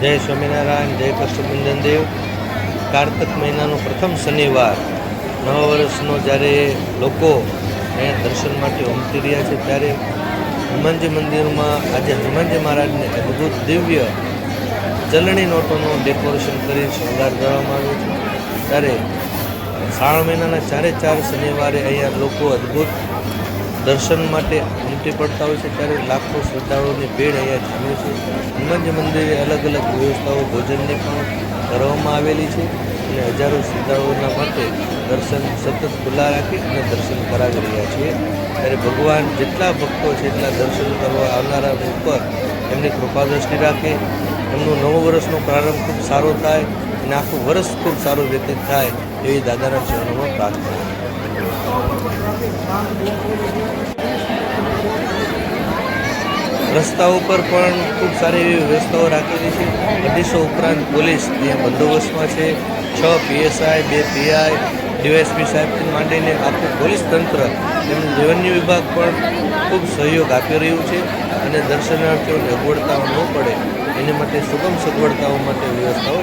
જય સ્વામિનારાયણ, જય કષ્ટભંજન દેવ। કારતક મહિનાનો પ્રથમ શનિવાર નવા વર્ષનો જ્યારે લોકો અહીંયા દર્શન માટે ઉમટી રહ્યા છે, ત્યારે હનુમાનજી મંદિરમાં આજે હનુમાનજી મહારાજને અદ્ભુત દિવ્ય ચલણી નોટોનું ડેકોરેશન કરી શણગાર કરવામાં આવ્યો છે। ત્યારે શ્રાવણ મહિનાના ચારે ચાર શનિવારે અહીંયા લોકો અદ્ભુત દર્શન માટે ઉમટી પડતા હોય છે, ત્યારે લાખો શ્રદ્ધાળુઓની ભીડ અહીંયા જામે છે। હનુમાનજી મંદિરે અલગ અલગ વ્યવસ્થાઓ ભોજનની પણ કરવામાં આવેલી છે અને હજારો શ્રદ્ધાળુઓના માટે દર્શન સતત ખુલ્લા રાખી અને દર્શન કરાવી રહ્યા છીએ। ત્યારે ભગવાન જેટલા ભક્તો છે એટલા દર્શન કરવા આવનારા ઉપર એમની કૃપા દ્રષ્ટિ રાખે, એમનું નવું વર્ષનો પ્રારંભ ખૂબ સારો થાય અને આખું વર્ષ ખૂબ સારું વ્યતીત થાય એવી દાદાના ચરણોમાં પ્રાર્થના। રસ્તા ઉપર પણ ખૂબ સારી એવી વ્યવસ્થાઓ રાખેલી છે। 250 ઉપરાંત પોલીસ અહીંયા બંદોબસ્તમાં છે। 6 PSI, 2 PI, ડીવાયએસપી સાહેબથી માંડીને આખું પોલીસ તંત્ર તેમજ રેવન્યુ વિભાગ પણ ખૂબ સહયોગ આપી રહ્યું છે અને દર્શનાર્થીઓને અગવડતાઓ ન પડે એની માટે સુગમ સગવડતાઓ માટે વ્યવસ્થાઓ